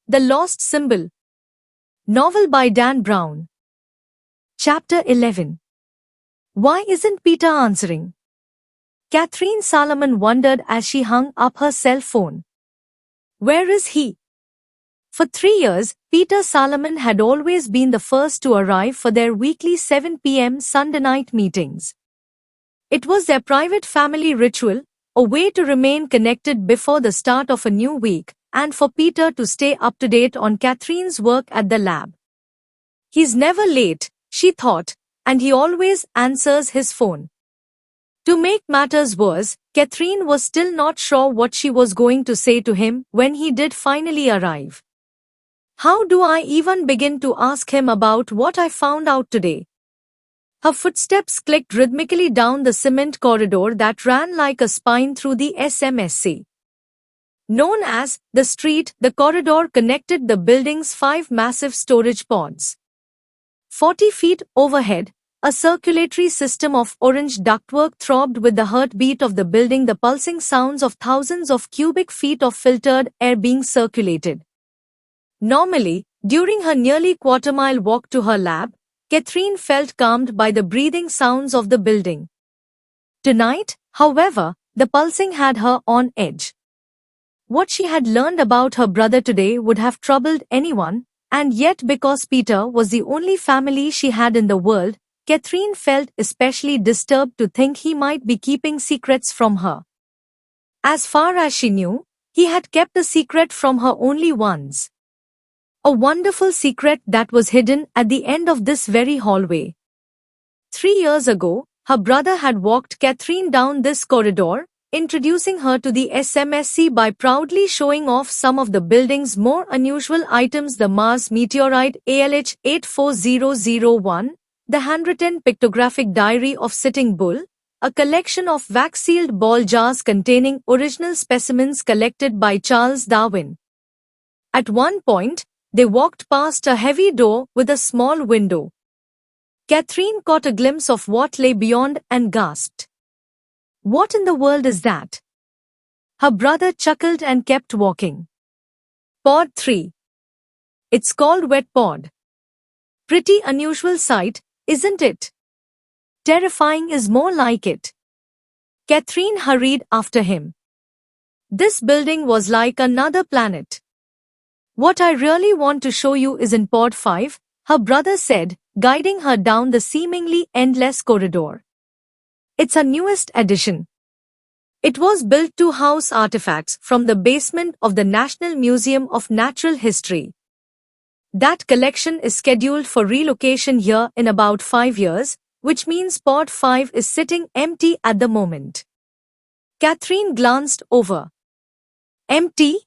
The Lost Symbol. Novel by Dan Brown. Chapter 11. Why isn't Peter answering? Catherine Solomon wondered as she hung up her cell phone. Where is he? For 3 years, Peter Solomon had always been the first to arrive for their weekly 7 p.m. Sunday night meetings. It was their private family ritual, a way to remain connected before the start of a new week, and for Peter to stay up to date on Catherine's work at the lab. He's never late, she thought, and he always answers his phone. To make matters worse, Catherine was still not sure what she was going to say to him when he did finally arrive. How do I even begin to ask him about what I found out today? Her footsteps clicked rhythmically down the cement corridor that ran like a spine through the SMSC. Known as the street, the corridor connected the building's 5 massive storage pods. 40 feet overhead, a circulatory system of orange ductwork throbbed with the heartbeat of the building, the pulsing sounds of thousands of cubic feet of filtered air being circulated. Normally, during her nearly quarter-mile walk to her lab, Catherine felt calmed by the breathing sounds of the building. Tonight, however, the pulsing had her on edge. What she had learned about her brother today would have troubled anyone, and yet because Peter was the only family she had in the world, Catherine felt especially disturbed to think he might be keeping secrets from her. As far as she knew, he had kept a secret from her only once. A wonderful secret that was hidden at the end of this very hallway. 3 years ago, her brother had walked Catherine down this corridor, introducing her to the SMSC by proudly showing off some of the building's more unusual items: the Mars meteorite ALH 84001, the handwritten pictographic diary of Sitting Bull, a collection of wax-sealed ball jars containing original specimens collected by Charles Darwin. At one point, they walked past a heavy door with a small window. Catherine caught a glimpse of what lay beyond and gasped. What in the world is that? Her brother chuckled and kept walking. Pod 3. It's called Wet Pod. Pretty unusual sight, isn't it? Terrifying is more like it. Catherine hurried after him. This building was like another planet. What I really want to show you is in Pod 5, her brother said, guiding her down the seemingly endless corridor. It's our newest addition. It was built to house artifacts from the basement of the National Museum of Natural History. That collection is scheduled for relocation here in about 5 years, which means Pod 5 is sitting empty at the moment. Catherine glanced over. Empty?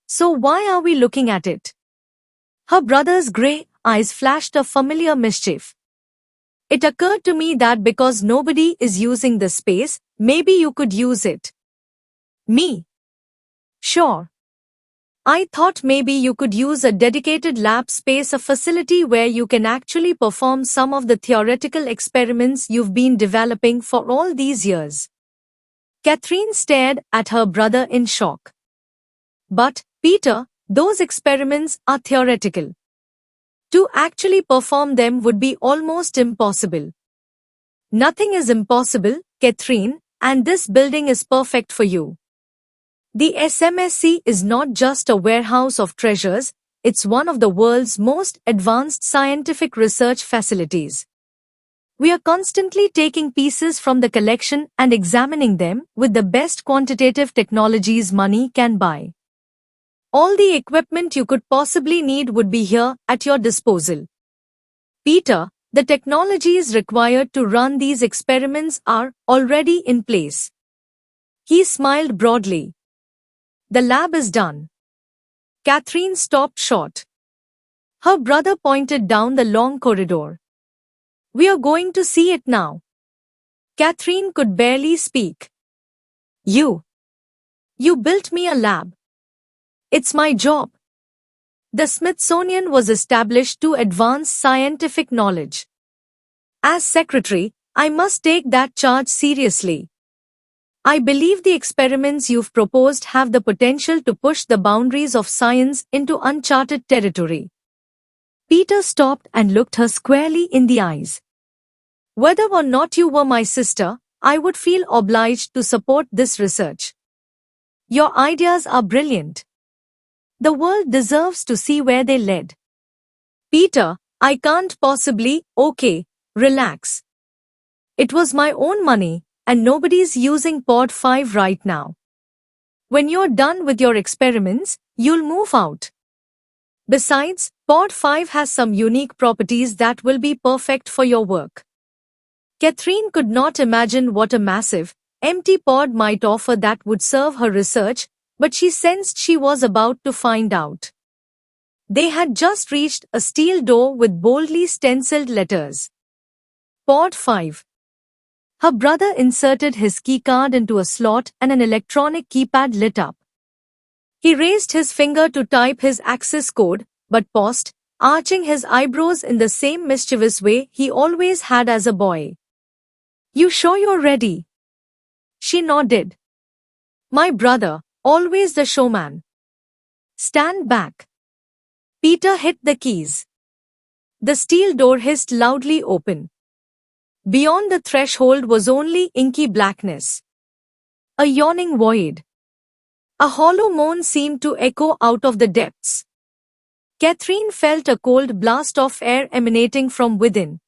So why are we looking at it? Her brother's grey eyes flashed a familiar mischief. It occurred to me that because nobody is using the space, maybe you could use it. Me? Sure. I thought maybe you could use a dedicated lab space, a facility where you can actually perform some of the theoretical experiments you've been developing for all these years. Catherine stared at her brother in shock. But, Peter, those experiments are theoretical. To actually perform them would be almost impossible. Nothing is impossible, Catherine, and this building is perfect for you. The SMSC is not just a warehouse of treasures, it's one of the world's most advanced scientific research facilities. We are constantly taking pieces from the collection and examining them with the best quantitative technologies money can buy. All the equipment you could possibly need would be here at your disposal. Peter, the technologies required to run these experiments are already in place. He smiled broadly. The lab is done. Catherine stopped short. Her brother pointed down the long corridor. We are going to see it now. Catherine could barely speak. You built me a lab. It's my job. The Smithsonian was established to advance scientific knowledge. As secretary, I must take that charge seriously. I believe the experiments you've proposed have the potential to push the boundaries of science into uncharted territory. Peter stopped and looked her squarely in the eyes. Whether or not you were my sister, I would feel obliged to support this research. Your ideas are brilliant. The world deserves to see where they led. Peter, I can't possibly. Okay, relax. It was my own money, and nobody's using Pod 5 right now. When you're done with your experiments, you'll move out. Besides, Pod 5 has some unique properties that will be perfect for your work. Catherine could not imagine what a massive, empty pod might offer that would serve her research, but she sensed she was about to find out. They had just reached a steel door with boldly stenciled letters. Pod 5. Her brother inserted his keycard into a slot and an electronic keypad lit up. He raised his finger to type his access code, but paused, arching his eyebrows in the same mischievous way he always had as a boy. You sure you're ready? She nodded. My brother, always the showman. Stand back. Peter hit the keys. The steel door hissed loudly open. Beyond the threshold was only inky blackness. A yawning void. A hollow moan seemed to echo out of the depths. Catherine felt a cold blast of air emanating from within.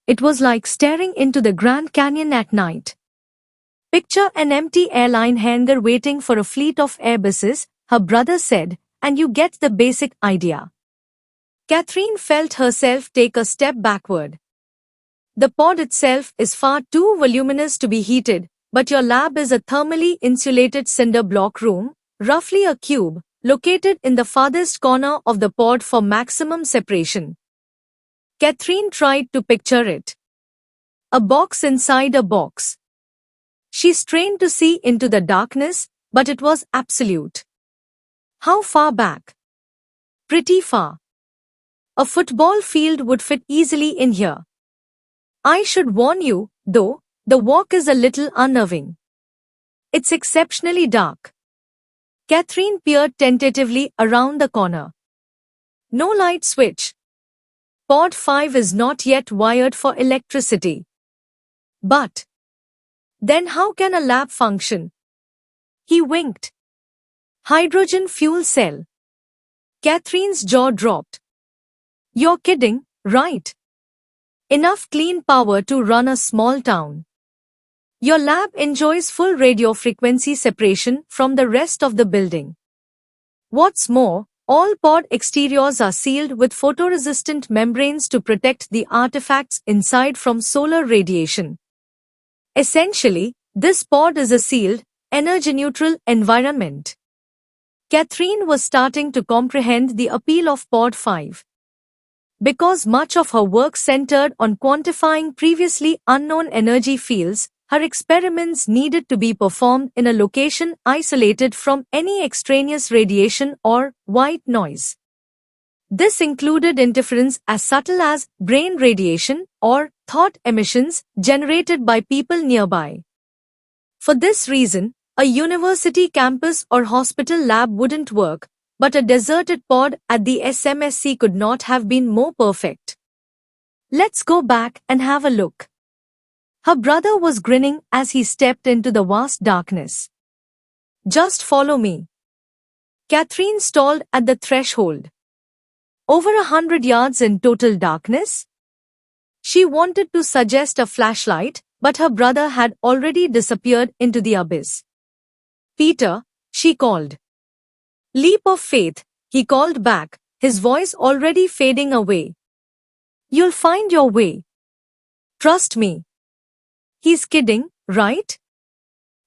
It was like staring into the Grand Canyon at night. Picture an empty airline hangar waiting for a fleet of Airbuses, her brother said, and you get the basic idea. Catherine felt herself take a step backward. The pod itself is far too voluminous to be heated, but your lab is a thermally insulated cinder block room, roughly a cube, located in the farthest corner of the pod for maximum separation. Catherine tried to picture it. A box inside a box. She strained to see into the darkness, but it was absolute. How far back? Pretty far. A football field would fit easily in here. I should warn you, though, the walk is a little unnerving. It's exceptionally dark. Catherine peered tentatively around the corner. No light switch. Pod 5 is not yet wired for electricity. But then how can a lab function? He winked. Hydrogen fuel cell. Catherine's jaw dropped. You're kidding, right? Enough clean power to run a small town. Your lab enjoys full radio frequency separation from the rest of the building. What's more, all pod exteriors are sealed with photoresistant membranes to protect the artifacts inside from solar radiation. Essentially, this pod is a sealed, energy-neutral environment. Catherine was starting to comprehend the appeal of Pod 5. Because much of her work centered on quantifying previously unknown energy fields, her experiments needed to be performed in a location isolated from any extraneous radiation or white noise. This included interference as subtle as brain radiation or thought emissions generated by people nearby. For this reason, a university campus or hospital lab wouldn't work, but a deserted pod at the SMSC could not have been more perfect. Let's go back and have a look. Her brother was grinning as he stepped into the vast darkness. Just follow me. Catherine stalled at the threshold. Over 100 yards in total darkness? She wanted to suggest a flashlight, but her brother had already disappeared into the abyss. Peter, she called. Leap of faith, he called back, his voice already fading away. You'll find your way. Trust me. He's kidding, right?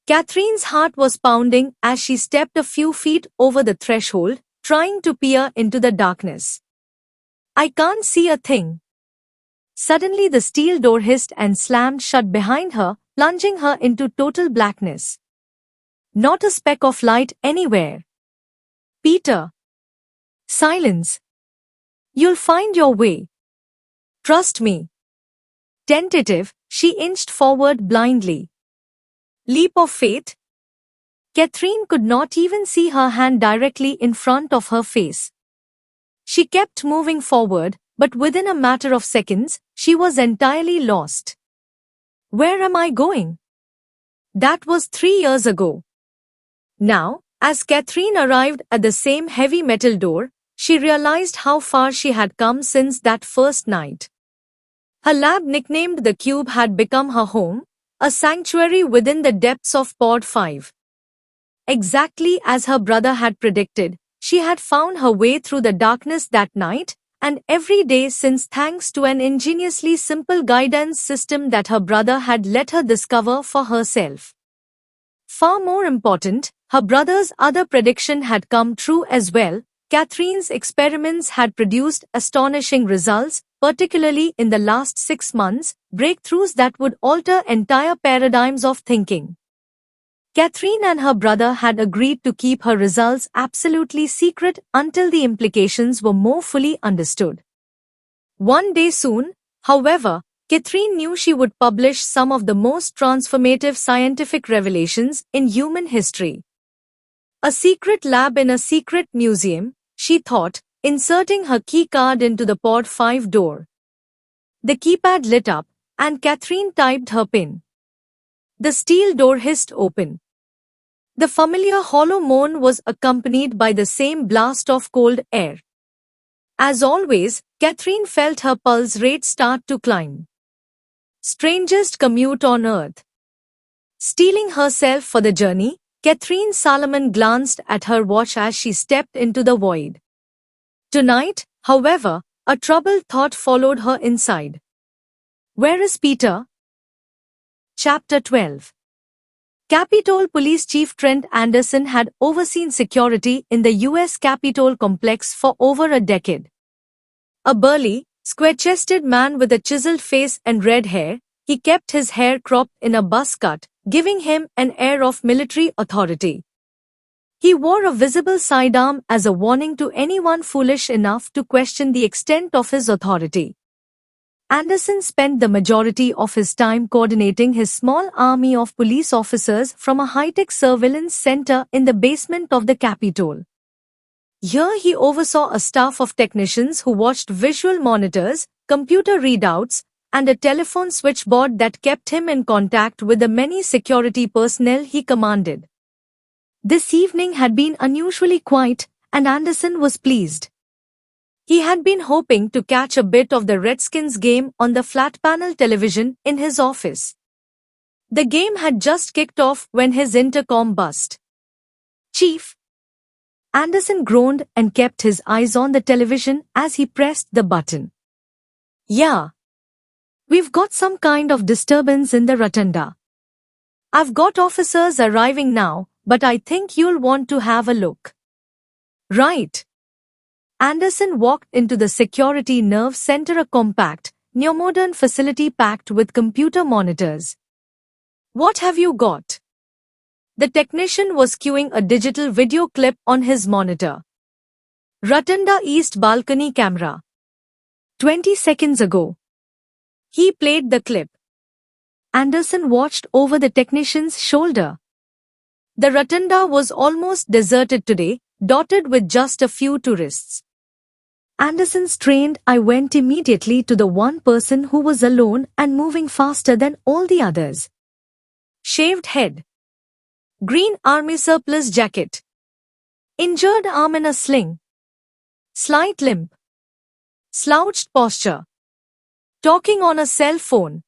Catherine's heart was pounding as she stepped a few feet over the threshold, trying to peer into the darkness. I can't see a thing. Suddenly the steel door hissed and slammed shut behind her, plunging her into total blackness. Not a speck of light anywhere. Peter. Silence. You'll find your way. Trust me. Tentative, she inched forward blindly. Leap of faith? Catherine could not even see her hand directly in front of her face. She kept moving forward, but within a matter of seconds, she was entirely lost. Where am I going? That was 3 years ago. Now, as Catherine arrived at the same heavy metal door, she realized how far she had come since that first night. Her lab nicknamed the Cube had become her home, a sanctuary within the depths of Pod 5. Exactly as her brother had predicted, she had found her way through the darkness that night, and every day since, thanks to an ingeniously simple guidance system that her brother had let her discover for herself. Far more important, her brother's other prediction had come true as well. Catherine's experiments had produced astonishing results, particularly in the last 6 months, breakthroughs that would alter entire paradigms of thinking. Catherine and her brother had agreed to keep her results absolutely secret until the implications were more fully understood. One day soon, however, Catherine knew she would publish some of the most transformative scientific revelations in human history. A secret lab in a secret museum, she thought, inserting her key card into the Pod 5 door. The keypad lit up, and Catherine typed her PIN. The steel door hissed open. The familiar hollow moan was accompanied by the same blast of cold air. As always, Catherine felt her pulse rate start to climb. Strangest commute on earth. Steeling herself for the journey, Catherine Salomon glanced at her watch as she stepped into the void. Tonight, however, a troubled thought followed her inside. Where is Peter? Chapter 12. Capitol Police Chief Trent Anderson had overseen security in the U.S. Capitol complex for over a decade. A burly, square-chested man with a chiseled face and red hair, he kept his hair cropped in a buzz cut, giving him an air of military authority. He wore a visible sidearm as a warning to anyone foolish enough to question the extent of his authority. Anderson spent the majority of his time coordinating his small army of police officers from a high-tech surveillance center in the basement of the Capitol. Here he oversaw a staff of technicians who watched visual monitors, computer readouts, and a telephone switchboard that kept him in contact with the many security personnel he commanded. This evening had been unusually quiet, and Anderson was pleased. He had been hoping to catch a bit of the Redskins game on the flat-panel television in his office. The game had just kicked off when his intercom buzzed. "Chief!" Anderson groaned and kept his eyes on the television as he pressed the button. "Yeah. We've got some kind of disturbance in the rotunda. I've got officers arriving now, but I think you'll want to have a look." "Right." Anderson walked into the Security Nerve Center, a compact, neo-modern facility packed with computer monitors. "What have you got?" The technician was cueing a digital video clip on his monitor. "Rotunda East balcony camera. 20 seconds ago." He played the clip. Anderson watched over the technician's shoulder. The rotunda was almost deserted today, dotted with just a few tourists. Anderson's trained eye went immediately to the one person who was alone and moving faster than all the others. Shaved head. Green army surplus jacket. Injured arm in a sling. Slight limp. Slouched posture. Talking on a cell phone.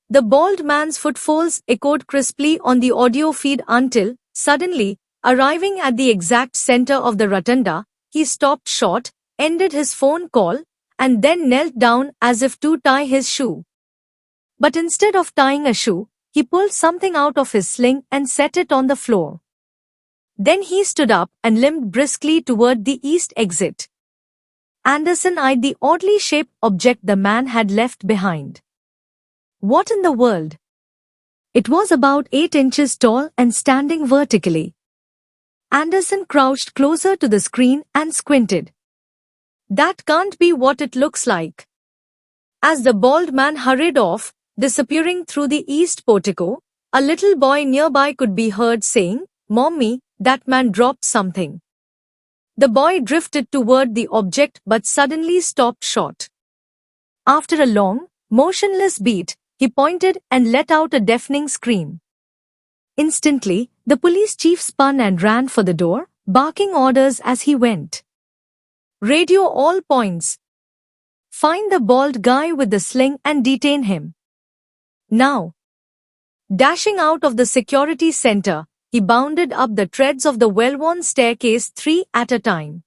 The bald man's footfalls echoed crisply on the audio feed until, suddenly, arriving at the exact center of the rotunda, he stopped short, ended his phone call, and then knelt down as if to tie his shoe. But instead of tying a shoe, he pulled something out of his sling and set it on the floor. Then he stood up and limped briskly toward the east exit. Anderson eyed the oddly shaped object the man had left behind. What in the world? It was about 8 inches tall and standing vertically. Anderson crouched closer to the screen and squinted. That can't be what it looks like. As the bald man hurried off, disappearing through the east portico, A little boy nearby could be heard saying, "Mommy, that man dropped something." The boy drifted toward the object but suddenly stopped short. After a long, motionless beat, he pointed and let out a deafening scream. Instantly, the police chief spun and ran for the door, barking orders as he went. "Radio all points. Find the bald guy with the sling and detain him. Now." Dashing out of the security center, he bounded up the treads of the well-worn staircase 3 at a time.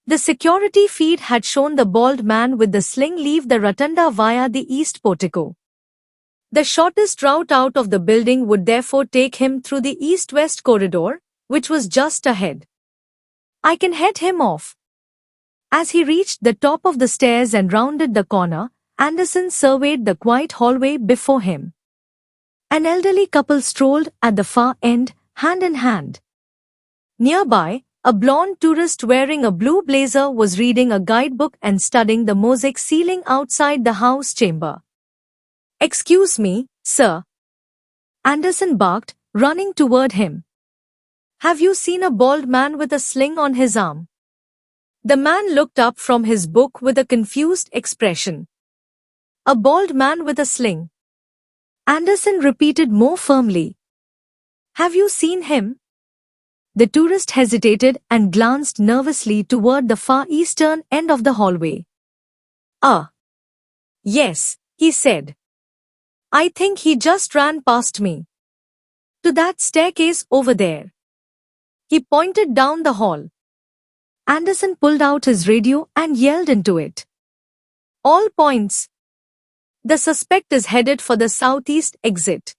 The security feed had shown the bald man with the sling leave the rotunda via the east portico. The shortest route out of the building would therefore take him through the east-west corridor, which was just ahead. "I can head him off." As he reached the top of the stairs and rounded the corner, Anderson surveyed the quiet hallway before him. An elderly couple strolled at the far end, hand in hand. Nearby, a blonde tourist wearing a blue blazer was reading a guidebook and studying the mosaic ceiling outside the house chamber. "Excuse me, sir," Anderson barked, running toward him. "Have you seen a bald man with a sling on his arm?" The man looked up from his book with a confused expression. "A bald man with a sling," Anderson repeated more firmly. "Have you seen him?" The tourist hesitated and glanced nervously toward the far eastern end of the hallway. Yes," he said. "I think he just ran past me. To that staircase over there." He pointed down the hall. Anderson pulled out his radio and yelled into it. "All points. The suspect is headed for the southeast exit.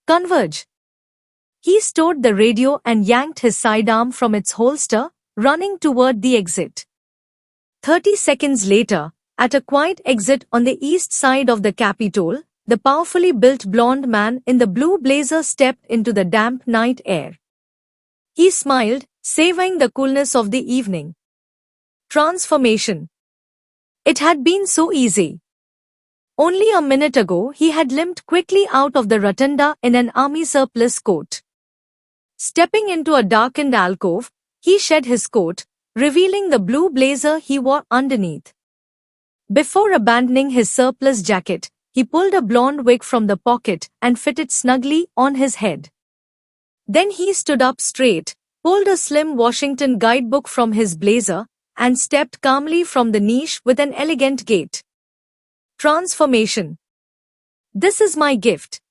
Converge." He stowed the radio and yanked his sidearm from its holster, running toward the exit. 30 seconds later, at a quiet exit on the east side of the Capitol, the powerfully built blond man in the blue blazer stepped into the damp night air. He smiled, savoring the coolness of the evening. Transformation. It had been so easy. Only a minute ago he had limped quickly out of the rotunda in an army surplus coat. Stepping into a darkened alcove, he shed his coat, revealing the blue blazer he wore underneath. Before abandoning his surplus jacket, he pulled a blonde wig from the pocket and fitted snugly on his head. Then he stood up straight, pulled a slim Washington guidebook from his blazer, and stepped calmly from the niche with an elegant gait. Transformation. This is my gift.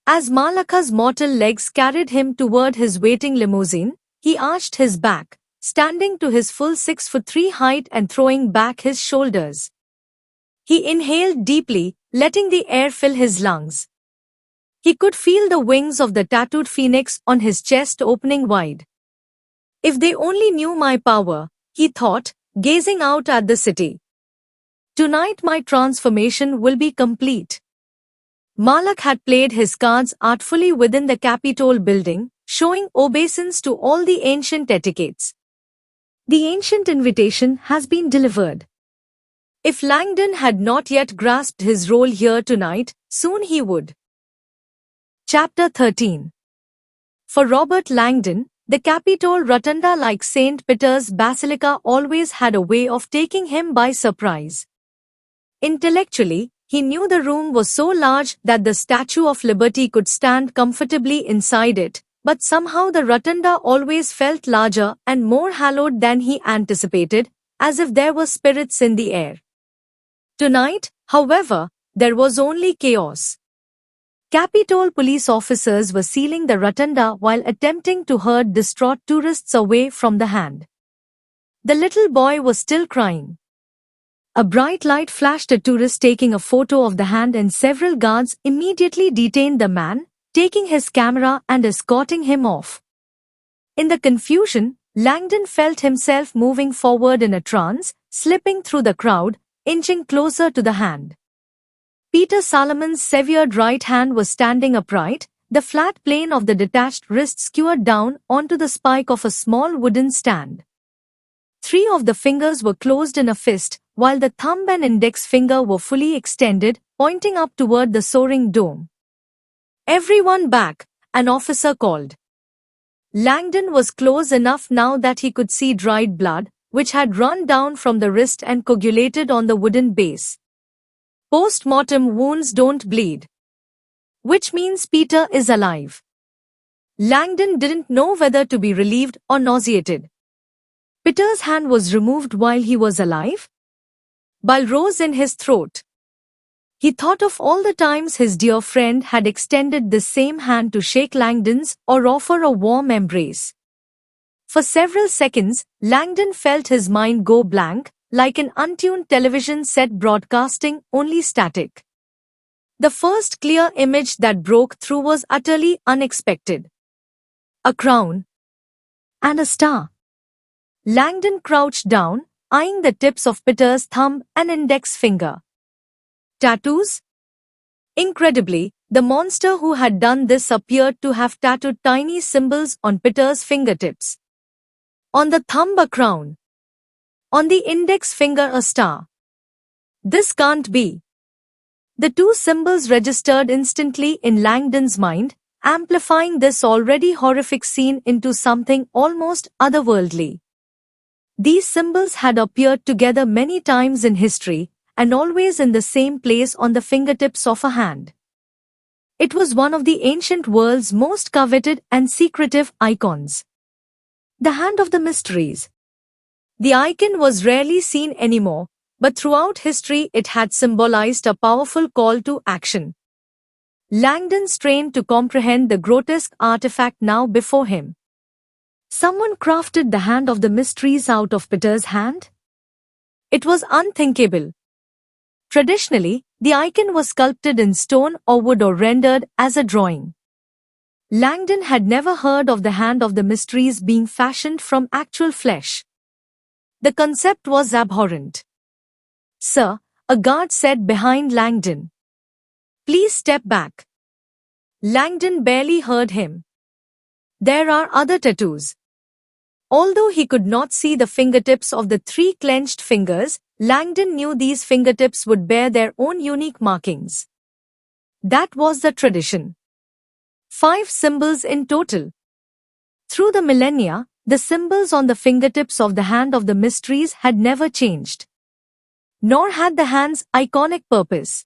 As Malaka's mortal legs carried him toward his waiting limousine, he arched his back, standing to his full 6'3" height and throwing back his shoulders. He inhaled deeply, letting the air fill his lungs. He could feel the wings of the tattooed phoenix on his chest opening wide. "If they only knew my power," he thought, gazing out at the city. "Tonight my transformation will be complete." Malak had played his cards artfully within the Capitol building, showing obeisance to all the ancient etiquettes. The ancient invitation has been delivered. If Langdon had not yet grasped his role here tonight, soon he would. Chapter 13. For Robert Langdon, the Capitol Rotunda, like St. Peter's Basilica, always had a way of taking him by surprise. Intellectually, he knew the room was so large that the Statue of Liberty could stand comfortably inside it, but somehow the Rotunda always felt larger and more hallowed than he anticipated, as if there were spirits in the air. Tonight, however, there was only chaos. Capitol police officers were sealing the rotunda while attempting to herd distraught tourists away from the hand. The little boy was still crying. A bright light flashed a tourist taking a photo of the hand, and several guards immediately detained the man, taking his camera and escorting him off. In the confusion, Langdon felt himself moving forward in a trance, slipping through the crowd, inching closer to the hand. Peter Salomon's severed right hand was standing upright, the flat plane of the detached wrist skewered down onto the spike of a small wooden stand. 3 of the fingers were closed in a fist, while the thumb and index finger were fully extended, pointing up toward the soaring dome. Everyone back, an officer called. Langdon was close enough now that he could see dried blood, which had run down from the wrist and coagulated on the wooden base. Post-mortem wounds don't bleed. Which means Peter is alive. Langdon didn't know whether to be relieved or nauseated. Peter's hand was removed while he was alive? Bile rose in his throat. He thought of all the times his dear friend had extended this same hand to shake Langdon's or offer a warm embrace. For several seconds, Langdon felt his mind go blank, like an untuned television set broadcasting only static. The first clear image that broke through was utterly unexpected. A crown. And a star. Langdon crouched down, eyeing the tips of Peter's thumb and index finger. Tattoos? Incredibly, the monster who had done this appeared to have tattooed tiny symbols on Peter's fingertips. On the thumb a crown. On the index finger a star. This can't be. The two symbols registered instantly in Langdon's mind, amplifying this already horrific scene into something almost otherworldly. These symbols had appeared together many times in history, and always in the same place on the fingertips of a hand. It was one of the ancient world's most coveted and secretive icons. The Hand of the Mysteries. The icon was rarely seen anymore, but throughout history it had symbolized a powerful call to action. Langdon strained to comprehend the grotesque artifact now before him. Someone crafted the Hand of the Mysteries out of Peter's hand? It was unthinkable. Traditionally, the icon was sculpted in stone or wood or rendered as a drawing. Langdon had never heard of the Hand of the Mysteries being fashioned from actual flesh. The concept was abhorrent. "Sir," a guard said behind Langdon. "Please step back." Langdon barely heard him. There are other tattoos. Although he could not see the fingertips of the three clenched fingers, Langdon knew these fingertips would bear their own unique markings. That was the tradition. 5 symbols in total. Through the millennia, the symbols on the fingertips of the Hand of the Mysteries had never changed. Nor had the hand's iconic purpose.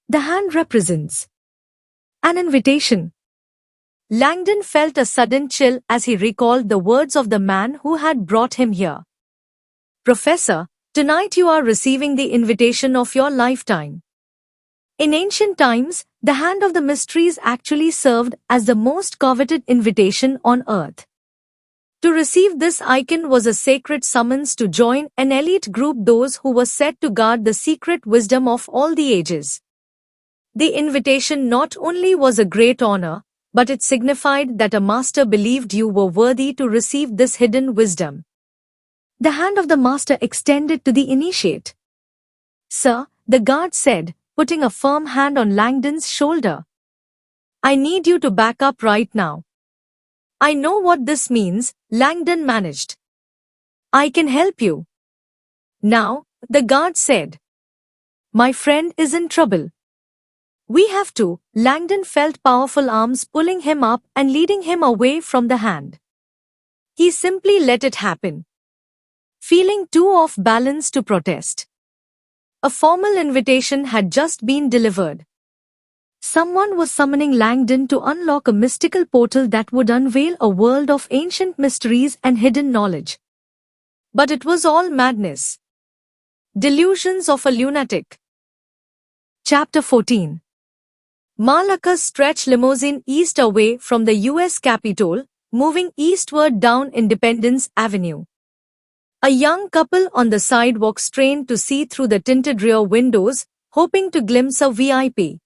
The hand represents an invitation. Langdon felt a sudden chill as he recalled the words of the man who had brought him here. "Professor, tonight you are receiving the invitation of your lifetime." In ancient times, the Hand of the Mysteries actually served as the most coveted invitation on earth. To receive this icon was a sacred summons to join an elite group, those who were said to guard the secret wisdom of all the ages. The invitation not only was a great honor, but it signified that a master believed you were worthy to receive this hidden wisdom. The hand of the master extended to the initiate. "Sir," the guard said, putting a firm hand on Langdon's shoulder. "I need you to back up right now." "I know what this means," Langdon managed. "I can help you." "Now," the guard said. "My friend is in trouble." "We have to." Langdon felt powerful arms pulling him up and leading him away from the hand. He simply let it happen, feeling too off balance to protest. A formal invitation had just been delivered. Someone was summoning Langdon to unlock a mystical portal that would unveil a world of ancient mysteries and hidden knowledge. But it was all madness. Delusions of a lunatic. Chapter 14. Malaka's stretched limousine eased away from the U.S. Capitol, moving eastward down Independence Avenue. A young couple on the sidewalk strained to see through the tinted rear windows, hoping to glimpse a VIP.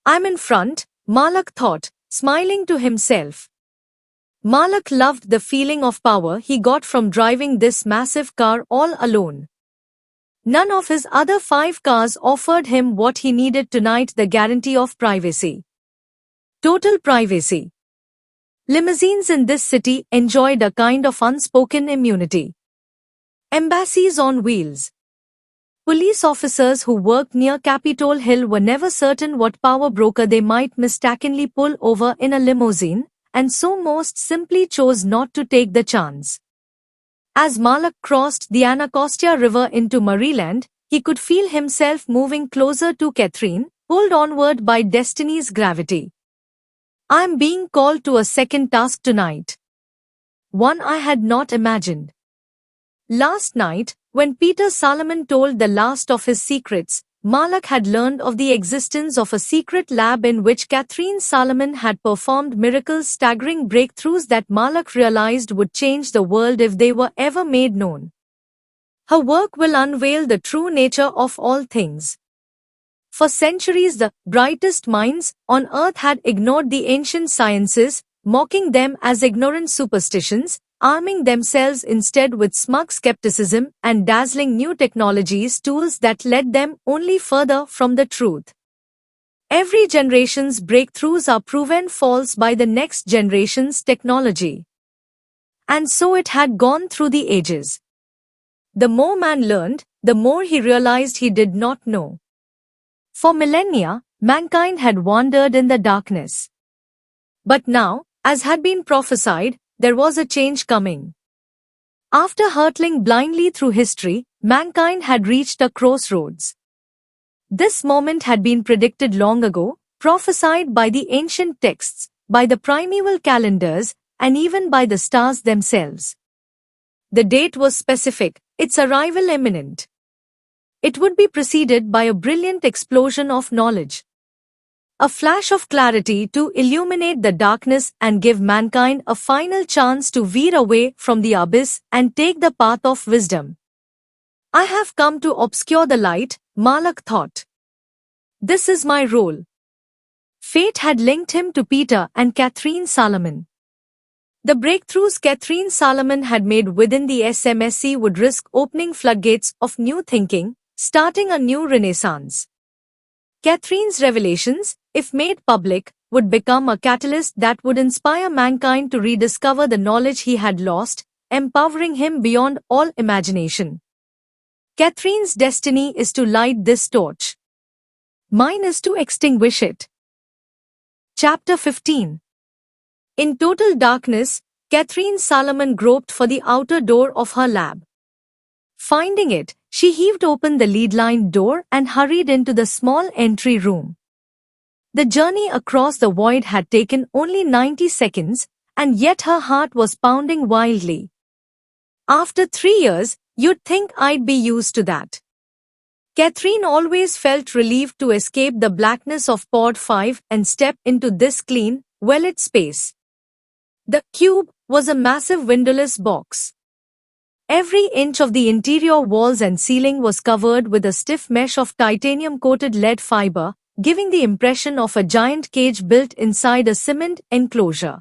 "I'm in front," Malak thought, smiling to himself. Malak loved the feeling of power he got from driving this massive car all alone. None of his other 5 cars offered him what he needed tonight: the guarantee of privacy. Total privacy. Limousines in this city enjoyed a kind of unspoken immunity. Embassies on wheels. Police officers who worked near Capitol Hill were never certain what power broker they might mistakenly pull over in a limousine, and so most simply chose not to take the chance. As Malak crossed the Anacostia River into Maryland, he could feel himself moving closer to Catherine, pulled onward by destiny's gravity. "I am being called to a second task tonight. One I had not imagined." Last night, when Peter Solomon told the last of his secrets, Malak had learned of the existence of a secret lab in which Catherine Solomon had performed miracles, staggering breakthroughs that Malak realized would change the world if they were ever made known. Her work will unveil the true nature of all things. For centuries, the brightest minds on earth had ignored the ancient sciences, mocking them as ignorant superstitions, arming themselves instead with smug skepticism and dazzling new technologies, tools that led them only further from the truth. Every generation's breakthroughs are proven false by the next generation's technology. And so it had gone through the ages. The more man learned, the more he realized he did not know. For millennia, mankind had wandered in the darkness. But now, as had been prophesied, there was a change coming. After hurtling blindly through history, mankind had reached a crossroads. This moment had been predicted long ago, prophesied by the ancient texts, by the primeval calendars, and even by the stars themselves. The date was specific, its arrival imminent. It would be preceded by a brilliant explosion of knowledge. A flash of clarity to illuminate the darkness and give mankind a final chance to veer away from the abyss and take the path of wisdom. "I have come to obscure the light," Malak thought. "This is my role." Fate had linked him to Peter and Catherine Solomon. The breakthroughs Catherine Solomon had made within the SMSC would risk opening floodgates of new thinking, starting a new renaissance. Catherine's revelations, if made public, would become a catalyst that would inspire mankind to rediscover the knowledge he had lost, empowering him beyond all imagination. Catherine's destiny is to light this torch. Mine is to extinguish it. Chapter 15. In total darkness, Catherine Solomon groped for the outer door of her lab. Finding it, she heaved open the lead-lined door and hurried into the small entry room. The journey across the void had taken only 90 seconds, and yet her heart was pounding wildly. "After 3 years, you'd think I'd be used to that." Catherine always felt relieved to escape the blackness of Pod 5 and step into this clean, well-lit space. The cube was a massive windowless box. Every inch of the interior walls and ceiling was covered with a stiff mesh of titanium-coated lead fiber, giving the impression of a giant cage built inside a cement enclosure.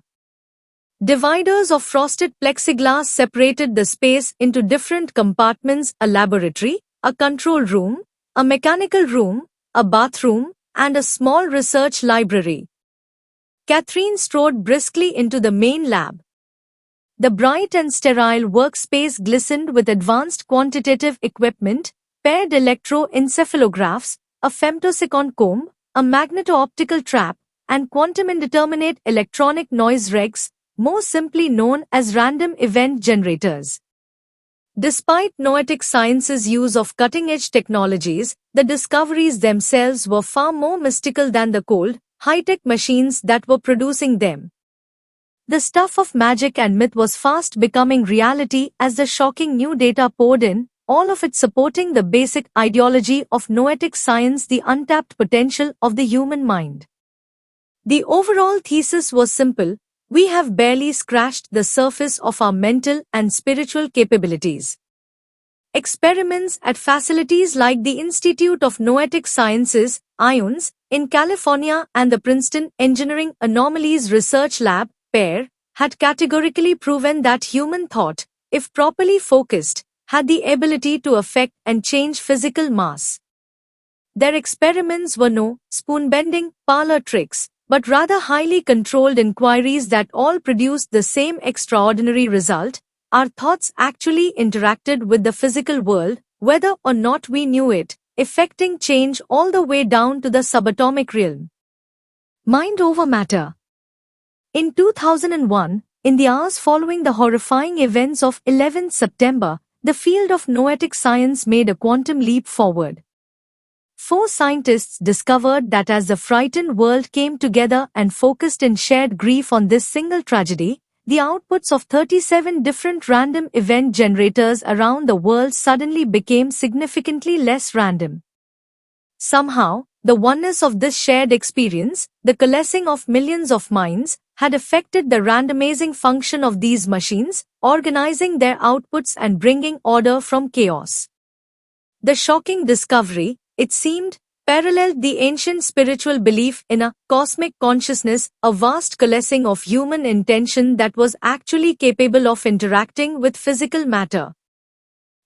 Dividers of frosted plexiglass separated the space into different compartments: a laboratory, a control room, a mechanical room, a bathroom, and a small research library. Catherine strode briskly into the main lab. The bright and sterile workspace glistened with advanced quantitative equipment, paired electroencephalographs, a femtosecond comb, a magneto-optical trap, and quantum indeterminate electronic noise regs, more simply known as random event generators. Despite noetic science's use of cutting-edge technologies, the discoveries themselves were far more mystical than the cold, high-tech machines that were producing them. The stuff of magic and myth was fast becoming reality as the shocking new data poured in, all of it supporting the basic ideology of noetic science: the untapped potential of the human mind. The overall thesis was simple: we have barely scratched the surface of our mental and spiritual capabilities. Experiments at facilities like the Institute of Noetic Sciences, IONS, in California and the Princeton Engineering Anomalies Research Lab, PEAR, had categorically proven that human thought, if properly focused, had the ability to affect and change physical mass. Their experiments were no spoon-bending parlor tricks, but rather highly controlled inquiries that all produced the same extraordinary result: our thoughts actually interacted with the physical world, whether or not we knew it, affecting change all the way down to the subatomic realm. Mind over matter. In 2001, in the hours following the horrifying events of 11 September, the field of noetic science made a quantum leap forward. 4 scientists discovered that as the frightened world came together and focused in shared grief on this single tragedy, the outputs of 37 different random event generators around the world suddenly became significantly less random. Somehow, the oneness of this shared experience, the coalescing of millions of minds, had affected the randomizing function of these machines, organizing their outputs and bringing order from chaos. The shocking discovery, it seemed, paralleled the ancient spiritual belief in a cosmic consciousness, a vast coalescing of human intention that was actually capable of interacting with physical matter.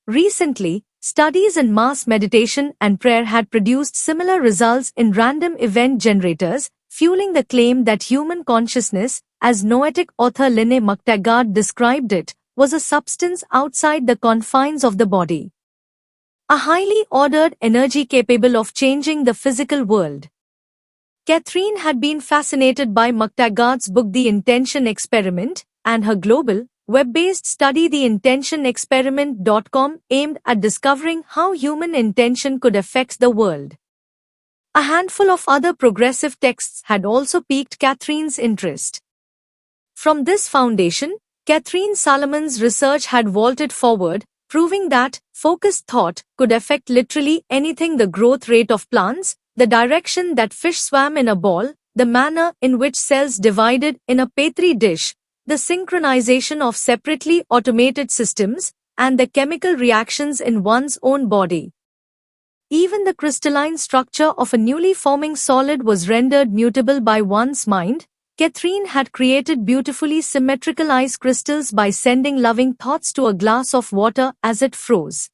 Recently, studies in mass meditation and prayer had produced similar results in random event generators, fueling the claim that human consciousness, as noetic author Lene McTaggart described it, was a substance outside the confines of the body. A highly ordered energy capable of changing the physical world. Catherine had been fascinated by McTaggart's book The Intention Experiment, and her global, web-based study theintentionexperiment.com aimed at discovering how human intention could affect the world. A handful of other progressive texts had also piqued Catherine's interest. From this foundation, Catherine Salomon's research had vaulted forward, proving that focused thought could affect literally anything: the growth rate of plants, the direction that fish swam in a ball, the manner in which cells divided in a petri dish, the synchronization of separately automated systems, and the chemical reactions in one's own body. Even the crystalline structure of a newly forming solid was rendered mutable by one's mind. Catherine had created beautifully symmetrical ice crystals by sending loving thoughts to a glass of water as it froze.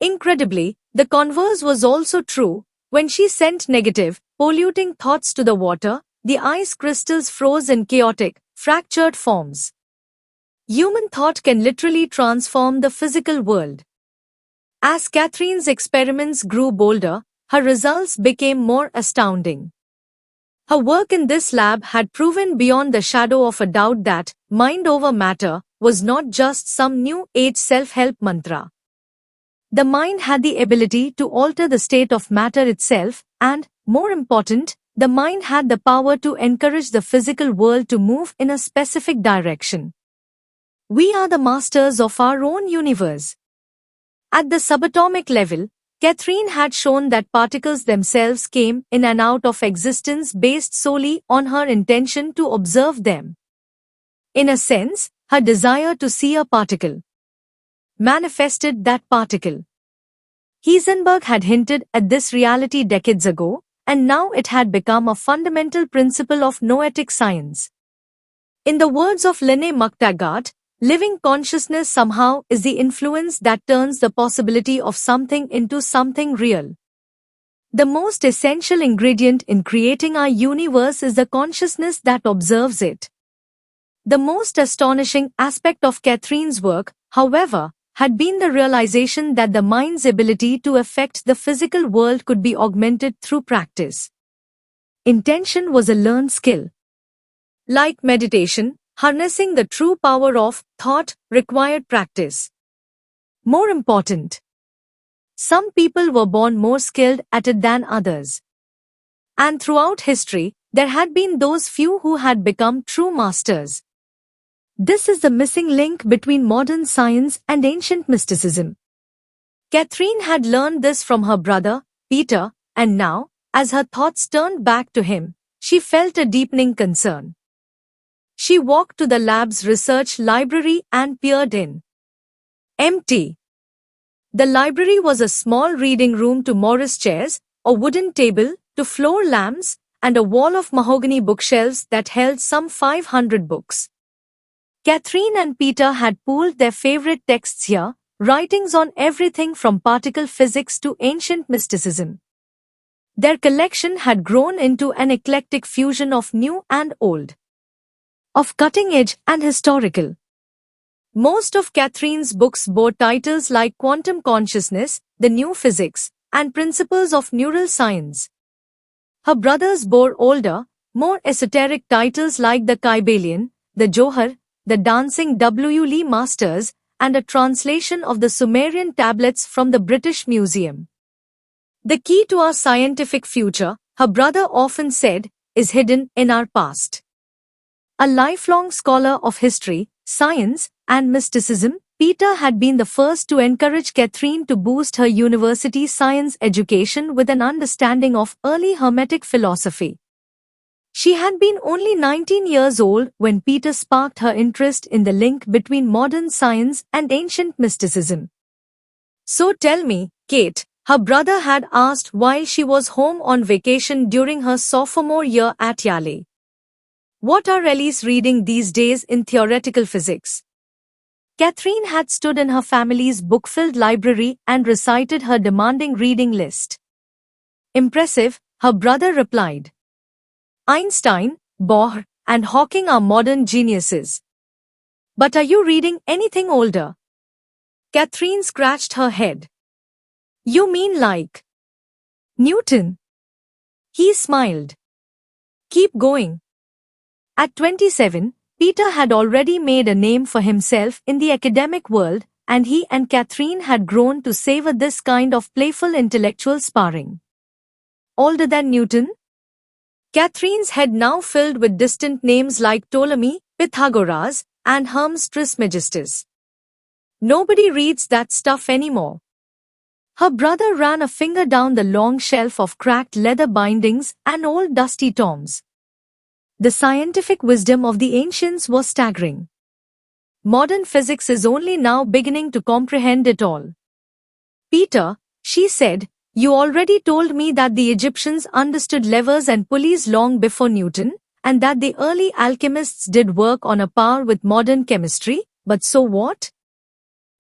Incredibly, the converse was also true. When she sent negative, polluting thoughts to the water, the ice crystals froze in chaotic, fractured forms. Human thought can literally transform the physical world. As Catherine's experiments grew bolder, her results became more astounding. Her work in this lab had proven beyond the shadow of a doubt that mind over matter was not just some new age self-help mantra. The mind had the ability to alter the state of matter itself, and, more important, the mind had the power to encourage the physical world to move in a specific direction. We are the masters of our own universe. At the subatomic level, Catherine had shown that particles themselves came in and out of existence based solely on her intention to observe them. In a sense, her desire to see a particle manifested that particle. Heisenberg had hinted at this reality decades ago, and now it had become a fundamental principle of noetic science. In the words of Lene McTaggart, living consciousness somehow is the influence that turns the possibility of something into something real. The most essential ingredient in creating our universe is the consciousness that observes it. The most astonishing aspect of Catherine's work, however, had been the realization that the mind's ability to affect the physical world could be augmented through practice. Intention was a learned skill. Like meditation, harnessing the true power of thought required practice. More important, some people were born more skilled at it than others. And throughout history, there had been those few who had become true masters. This is the missing link between modern science and ancient mysticism. Catherine had learned this from her brother, Peter, and now, as her thoughts turned back to him, she felt a deepening concern. She walked to the lab's research library and peered in. Empty. The library was a small reading room to Morris chairs, a wooden table, to floor lamps, and a wall of mahogany bookshelves that held some 500 books. Catherine and Peter had pooled their favorite texts here, writings on everything from particle physics to ancient mysticism. Their collection had grown into an eclectic fusion of new and old, of cutting edge and historical. Most of Catherine's books bore titles like Quantum Consciousness, The New Physics, and Principles of Neural Science. Her brothers bore older, more esoteric titles like The Kybalion, The Johar, The Dancing W. Lee Masters, and a translation of the Sumerian tablets from the British Museum. The key to our scientific future, her brother often said, is hidden in our past. A lifelong scholar of history, science, and mysticism, Peter had been the first to encourage Catherine to boost her university science education with an understanding of early Hermetic philosophy. She had been only 19 years old when Peter sparked her interest in the link between modern science and ancient mysticism. "So tell me, Kate," her brother had asked while she was home on vacation during her sophomore year at Yale. "What are Elise reading these days in theoretical physics?" Catherine had stood in her family's book-filled library and recited her demanding reading list. "Impressive," her brother replied. "Einstein, Bohr, and Hawking are modern geniuses. But are you reading anything older?" Catherine scratched her head. "You mean like Newton?" He smiled. "Keep going." At 27, Peter had already made a name for himself in the academic world, and he and Catherine had grown to savor this kind of playful intellectual sparring. Older than Newton? Catherine's head now filled with distant names like Ptolemy, Pythagoras, and Hermes Trismegistus. Nobody reads that stuff anymore. Her brother ran a finger down the long shelf of cracked leather bindings and old dusty tomes. The scientific wisdom of the ancients was staggering. Modern physics is only now beginning to comprehend it all. "Peter," she said, "you already told me that the Egyptians understood levers and pulleys long before Newton, and that the early alchemists did work on a par with modern chemistry, but so what?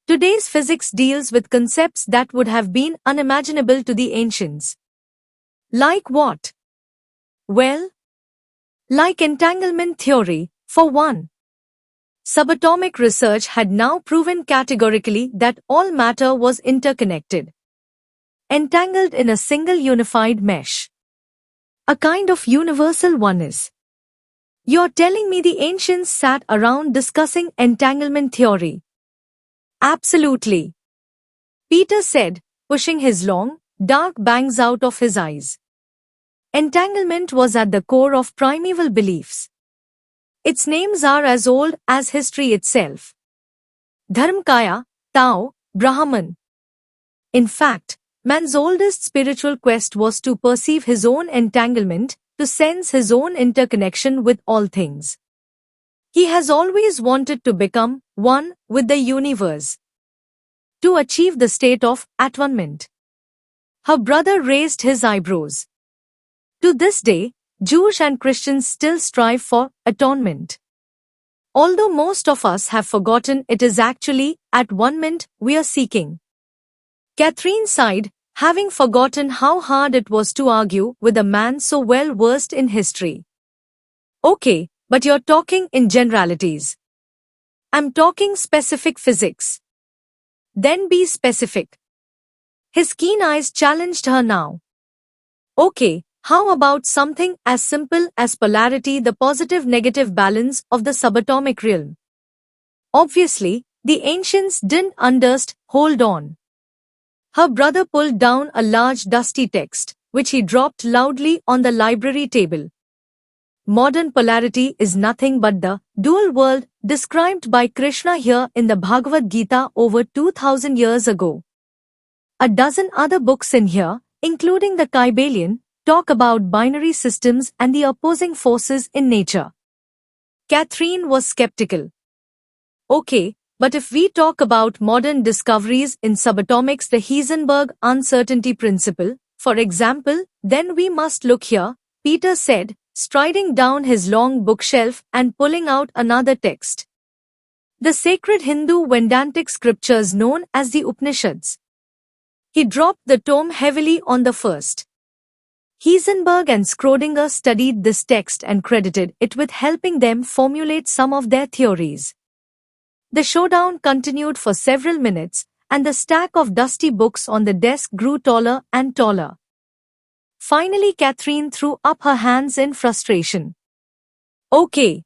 Today's physics deals with concepts that would have been unimaginable to the ancients." "Like what?" "Well, like entanglement theory, for one. Subatomic research had now proven categorically that all matter was interconnected, entangled in a single unified mesh. A kind of universal oneness. You're telling me the ancients sat around discussing entanglement theory?" "Absolutely," Peter said, pushing his long, dark bangs out of his eyes. Entanglement was at the core of primeval beliefs. Its names are as old as history itself. Dharmakaya, Tao, Brahman. In fact, man's oldest spiritual quest was to perceive his own entanglement, to sense his own interconnection with all things. He has always wanted to become one with the universe, to achieve the state of at-one-ment. Her brother raised his eyebrows. To this day, Jews and Christians still strive for atonement. Although most of us have forgotten, it is actually at-one-ment we are seeking. Catherine sighed, having forgotten how hard it was to argue with a man so well versed in history. "Okay, but you're talking in generalities." "I'm talking specific physics." "Then be specific." His keen eyes challenged her now. "Okay, how about something as simple as polarity, the positive-negative balance of the subatomic realm?" Obviously, the ancients didn't understand. Hold on. Her brother pulled down a large dusty text, which he dropped loudly on the library table. Modern polarity is nothing but the dual world described by Krishna here in the Bhagavad Gita over 2000 years ago. A dozen other books in here, including the Kybalion, talk about binary systems and the opposing forces in nature. Catherine was skeptical. "Okay, but if we talk about modern discoveries in subatomics, the Heisenberg uncertainty principle, for example, then we must look here," Peter said, striding down his long bookshelf and pulling out another text. The sacred Hindu Vedantic scriptures known as the Upanishads. He dropped the tome heavily on the first. Heisenberg and Schrödinger studied this text and credited it with helping them formulate some of their theories. The showdown continued for several minutes, and the stack of dusty books on the desk grew taller and taller. Finally, Catherine threw up her hands in frustration. Okay.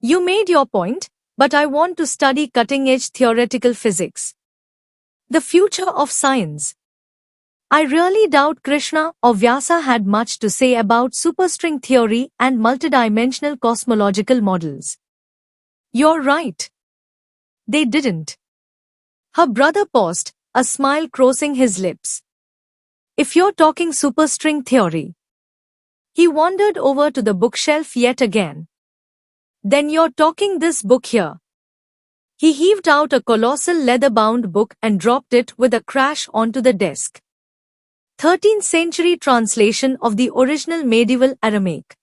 You made your point, but I want to study cutting-edge theoretical physics. The future of science. I really doubt Krishna or Vyasa had much to say about superstring theory and multidimensional cosmological models. You're right. They didn't. Her brother paused, a smile crossing his lips. If you're talking superstring theory. He wandered over to the bookshelf yet again. Then you're talking this book here. He heaved out a colossal leather-bound book and dropped it with a crash onto the desk. 13th century translation of the original medieval Aramaic.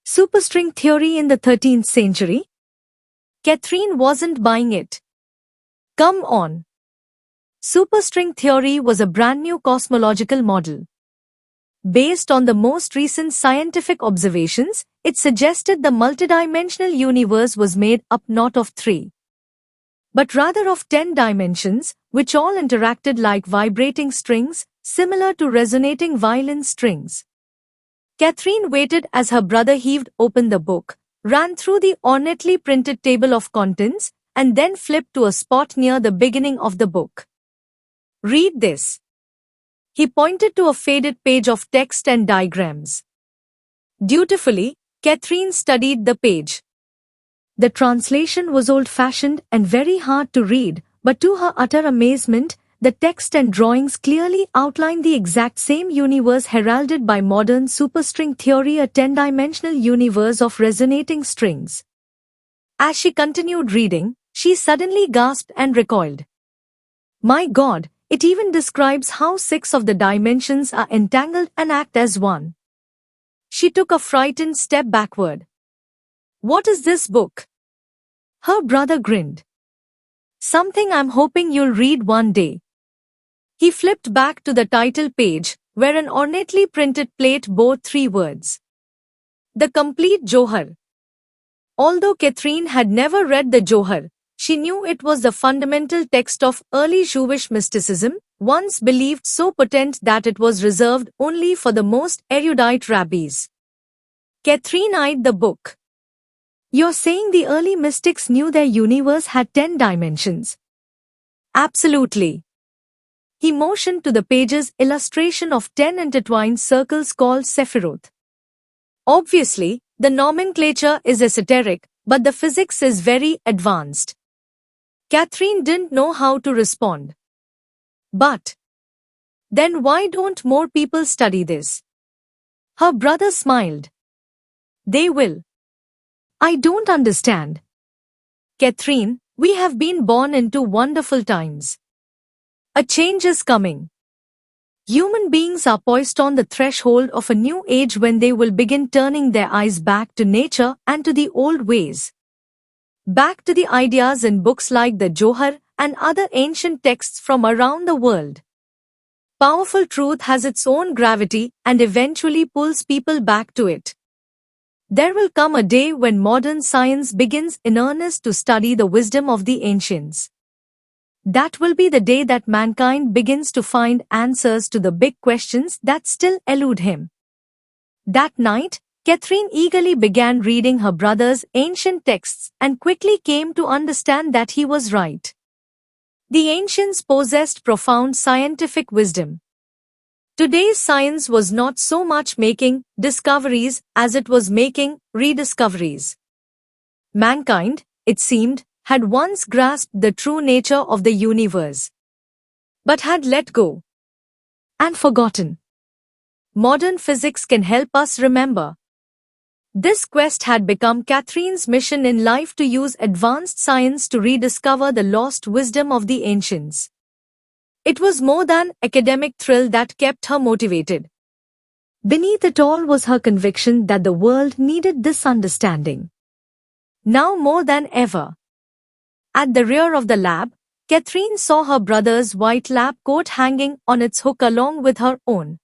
Superstring theory in the 13th century? Catherine wasn't buying it. Come on. Superstring theory was a brand new cosmological model. Based on the most recent scientific observations, it suggested the multidimensional universe was made up not of 3, but rather of 10 dimensions, which all interacted like vibrating strings, similar to resonating violin strings. Catherine waited as her brother heaved open the book, ran through the ornately printed table of contents, and then flipped to a spot near the beginning of the book. Read this. He pointed to a faded page of text and diagrams. Dutifully, Catherine studied the page. The translation was old-fashioned and very hard to read, but to her utter amazement, the text and drawings clearly outlined the exact same universe heralded by modern superstring theory, a 10-dimensional universe of resonating strings. As she continued reading, she suddenly gasped and recoiled. My God, it even describes how 6 of the dimensions are entangled and act as one. She took a frightened step backward. What is this book? Her brother grinned. Something I'm hoping you'll read one day. He flipped back to the title page, where an ornately printed plate bore 3 words. The Complete Johar. Although Catherine had never read the Johar, she knew it was the fundamental text of early Jewish mysticism, once believed so potent that it was reserved only for the most erudite rabbis. Catherine eyed the book. You're saying the early mystics knew their universe had 10 dimensions? Absolutely. He motioned to the page's illustration of 10 intertwined circles called Sephiroth. Obviously, the nomenclature is esoteric, but the physics is very advanced. Catherine didn't know how to respond. But then why don't more people study this? Her brother smiled. They will. I don't understand. Catherine, we have been born into wonderful times. A change is coming. Human beings are poised on the threshold of a new age when they will begin turning their eyes back to nature and to the old ways. Back to the ideas in books like the Johar and other ancient texts from around the world. Powerful truth has its own gravity and eventually pulls people back to it. There will come a day when modern science begins in earnest to study the wisdom of the ancients. That will be the day that mankind begins to find answers to the big questions that still elude him. That night, Catherine eagerly began reading her brother's ancient texts and quickly came to understand that he was right. The ancients possessed profound scientific wisdom. Today's science was not so much making discoveries as it was making rediscoveries. Mankind, it seemed, had once grasped the true nature of the universe, but had let go and forgotten. Modern physics can help us remember. This quest had become Catherine's mission in life, to use advanced science to rediscover the lost wisdom of the ancients. It was more than academic thrill that kept her motivated. Beneath it all was her conviction that the world needed this understanding. Now more than ever. At the rear of the lab, Catherine saw her brother's white lab coat hanging on its hook along with her own.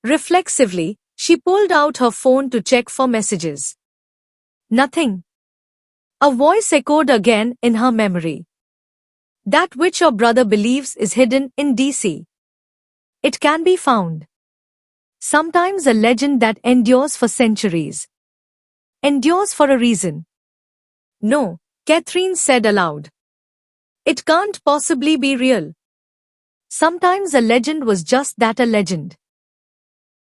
Reflexively, she pulled out her phone to check for messages. Nothing. A voice echoed again in her memory. That which your brother believes is hidden in DC. It can be found. Sometimes a legend that endures for centuries endures for a reason. No, Catherine said aloud. It can't possibly be real. Sometimes a legend was just that, a legend.